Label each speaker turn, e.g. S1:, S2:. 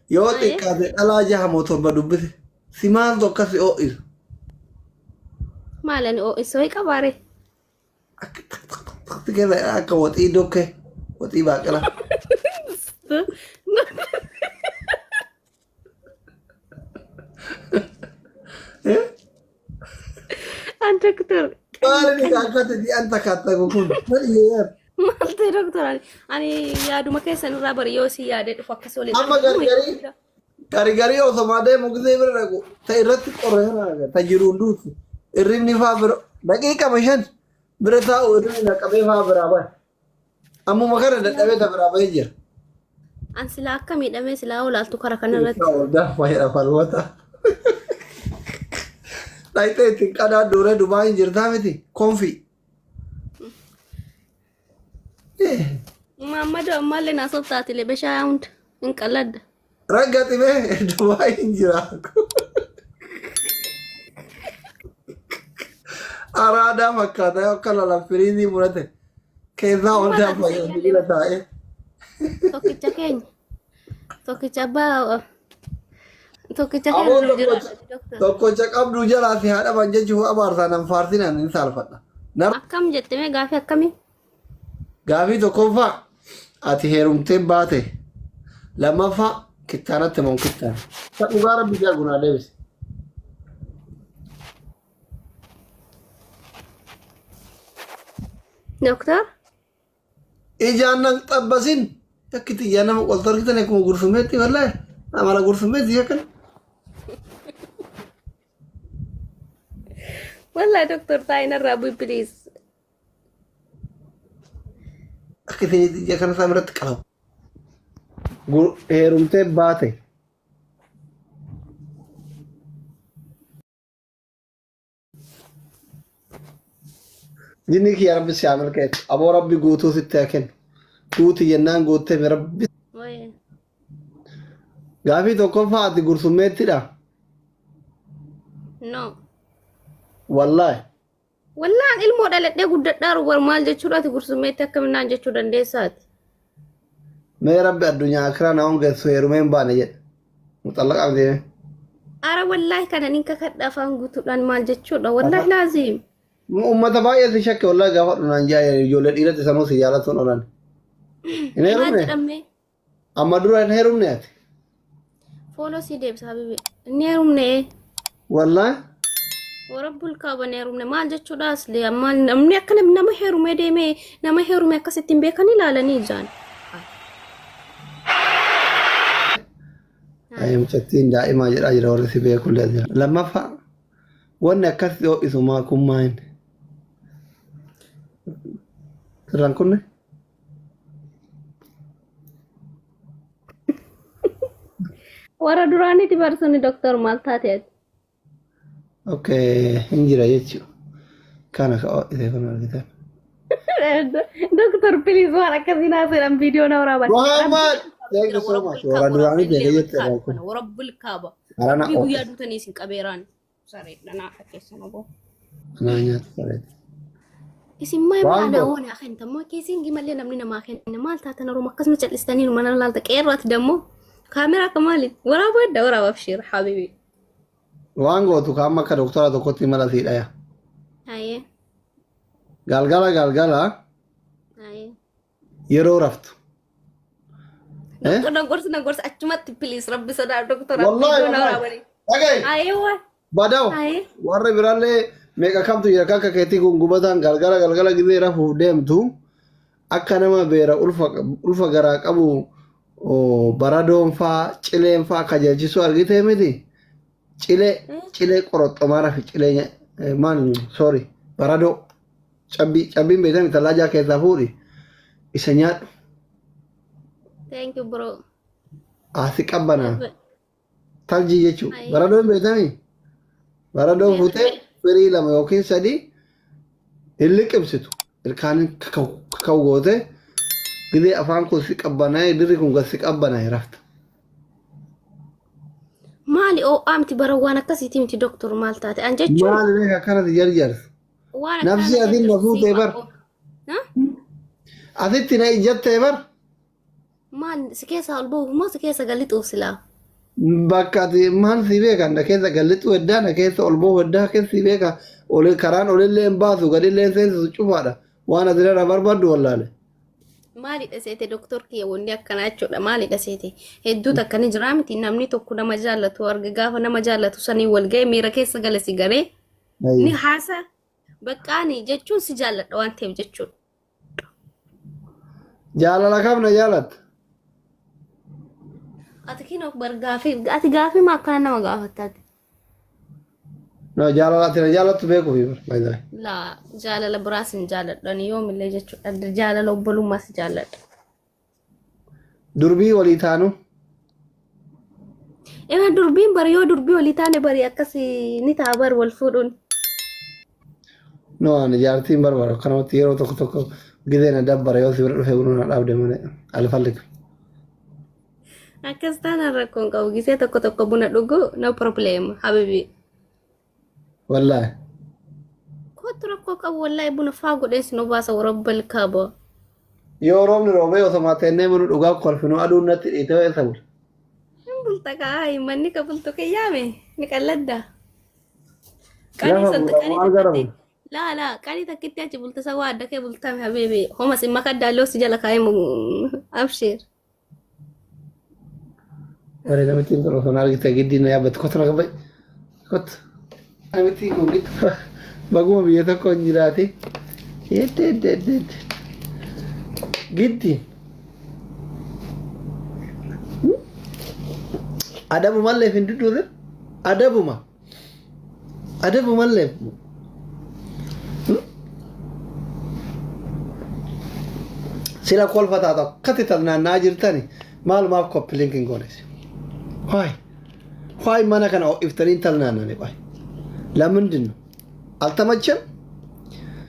S1: Yooti
S2: Aye.
S1: kaate dhalaa jaha motorba dubbise. Si maaltu akkasi oo'isu?
S2: Maalan ho'isuu qabaare.
S1: Takti keessa akka waxii dokkee waxii baaqelaa.
S2: An doktor.
S1: Maali ni akkati di anta kattagu kun? Mali yeer.
S2: Maaltu doktor ani yaaduma keessan irraa bari yoo si yaadee dhufu akkas waliin.
S1: Amma gargarii osoo deemu gisee bira dhaqu ta irratti qorreera ta jiruun duutu irribni faa bira daqiiqama 5 bira taa'u irribni naqamee faa biraa bahe. Ammuma kana dadhabee ta biraa bahee jira.
S2: An silaa akka miidhamee silaa olaaltu kara kanarratti.
S1: Daa fayyada falwata. Laayitee ittiin qadaan duuree Dubaay hin jirtaa miti konfii.
S2: Muhammadu ammallee na sobtaatile beshaa hunda hin qalladda.
S1: Raggati mee Dubaay hin jiraa. Araadaa fakkaata yoo akka lalaffiriizii murate keessaa hundaa fayyadu jira taa'ee.
S2: Tokkicha keenya. Tokkicha abbaa. Tokkicha keenya jira.
S1: Tokkocha qabdu jalaa fi haadha man jechuun abaarsaa nan faarsinaan hin saalfadha.
S2: Akkam jette mee gaafii akkamii?
S1: Gaafii tokkoffaa ati heerumtee baate lammaffaa kittaanatti moo kittaan. Dhugaa rabbi jaa gunaa deebise.
S2: Doktor?
S1: Ijaan nan xabbasin akkiti ijaan nama qoltor kitan akkuma gursumeetti wallahi amala gursumeetti yakkan.
S2: Wallahi doktor taa'inarraa bu'i please.
S1: Akkiti ija kana isaa biratti qalamu. Heerumtee baate. Jinni kiyya rabbi si amal keetti. Aboo rabbi guutuu sitti haken. Guuti jennaan guuttee mi rabbi. Gaafii tokkoffaa ati gursumeettidha.
S2: No.
S1: Wallahi.
S2: Wallaan ilmoo dhaladhee guddadhaaru war maal jechuudha ati gursumeetti akkaminaan jechuu dandeessaati.
S1: Mee rabbi addunyaa akiraa na hongeessu heerumeen baane jedhe. Muxallaqaaf deeme.
S2: Ara wallaahi kana nin kakadha afaan guutuudhaan maal jechuudha wallaahi laaziim.
S1: Ummata baay'ee si shakke wallahi gaafa dhunaan jaayee ijoollee dhiiratti sanuu si jaalatuun oolan. Hin heerumne? Amma dura hin heerumne ati?
S2: Fooloo si deebisa habibi. Hin heerumne?
S1: Wallahi?
S2: Warabbul kaaba hin heerumne maal jechuudha asli amma namni akka nama heerumee deemee nama heerume akkasitti hin beekan ilaalanii ijaan.
S1: Mucattiin daa'imaa jedhaa jira warri si beekullee jira. Lammaffaa wanni akkas yoo isumaa kun maayin? Sirraan kunne?
S2: Warra duraaniiti barsonni doktor maal taateeti?
S1: Okay, hin jira jechuudha. Kana ka ho'ite kun argitan.
S2: Doktor please waan akkasii naa jedhan viidiyoo na waraabaa.
S1: Muhammad! Thank you so much. Warra duraanii beekee jettee
S2: Warabbul kaaba.
S1: Arana
S2: Bii guyyaa duutanii isin qabeeraan. Sareedha naa fakkeessan oboo.
S1: Anaa nyaata bareeda.
S2: Isin maa baana oone akhin tammoo keessiin gimallee namni namaa kenna maal taatan oromoo akkasuma cal'istanii mana laalta qeerrooti dammoo kaameraa akka maali waraabaa adda waraabaaf shiira habibi.
S1: Waan gootu kaamma akka doktora tokkotti mala siidhaya.
S2: Aye.
S1: Galgala
S2: Aye.
S1: yeroo raftu.
S2: Doktor nagorsa achumatti please rabbi sodaa doktora.
S1: Wallahi. Dhagaye.
S2: Aye waa.
S1: Badaw.
S2: Aye.
S1: Warri biraallee meeqa kamtu jira kakka keetii kun gubataan galgala gizee rafuuf deemtu akka nama beera ulfa garaa qabu baradoon faa cileen faa kajeelchisu argitee miti cilee qoroxxomaa rafi cilee maan sorry baradoo cabbiin beekame tallaajaa keessaa fuudhi isa nyaadhu.
S2: Thank you bro.
S1: Asi qabbanaa taljii jechuun baradoon beekame baradoo fuutee. Firii lama yookiin sadii hin liqimsitu ilkaanin kakau goote gidee afaan kun si qabbanaa'e dirri kun gas si qabbanaa'e rafta.
S2: Maali oo'aamti bara waan akkasiiti miti doktor maal taate an jechuun.
S1: Maali beeka akkanatti jarjarsa. Nafsi asin na fuutee bar. Asitti na ijjattee bar.
S2: Maal si keessa ol bahuuf moo si keessa galixuuf silaa?
S1: Bakka maal si beeka na keessa gallitu weddaa na keessa olmoo weddaa keessa si beeka karaan olillee hin baasu gadillee seensisu cufaadha waan asirra barbaaddu wallaale.
S2: Maalidha seete doktor kiyya wanni akkanaa jechuudha maalidha seete hedduutu akkani jira miti namni tokko nama jaallatu arga gaafa nama jaallatu sanii wal ga'e miira keessa gala si garee ni haasa baqqaani jechuun si jaalladha waan ta'eef jechuudha.
S1: Jaalala kam na jaalatta?
S2: Ati kinoo ati gaafii maa akkana nama gaafattaati?
S1: No jaalala ati na jaalattu beeku fi baay'ee.
S2: Laa jaalala biraas hin jaalladhan yoomillee jechuudha jaalala obbolummaas jaalladha.
S1: Durbii walii taanu?
S2: Ewa durbiin bari yoo durbii walii taane bari akkasii ni ta'a bari wal fuudhuun.
S1: No ani jaartiin barbara kanamatti yeroo tokko tokko gidee na dabbara yoo si bira dhufee buna na dhaabde malee alfalliku.
S2: Akkas taanaan rakkoon qabu gisee tokko tokko buna dhugu no problem habibi.
S1: Wallahi.
S2: Kootu rakkoo qabu wallahi buna faa godhees nu baasa warabbal kaaba.
S1: Yoo roobni roobee osoo maateennee buna dhugaa kolfinu aduun natti dhiitee eessa bula?
S2: Bulta kaa manni ka bultu kiyyaame ni qalladda. La qani takkitti achi bulta sawaa adda kee bultame habibi homa simma kaddaallee si jala kaa'ee abshir.
S1: Wari namichi hin tolfan argite giddi na yaabbatu kottu na qabay kottu namichi kun giddu baguma biyya tokko hin jiraate hedde giddi adabu malleef hin dudduute adabu malleef sila kolfataa tokkatti talnaannaa jirtani maal maaf koppi linkin goones. Why mana kana iftariin talnaannani qoy. Lamindin altamachen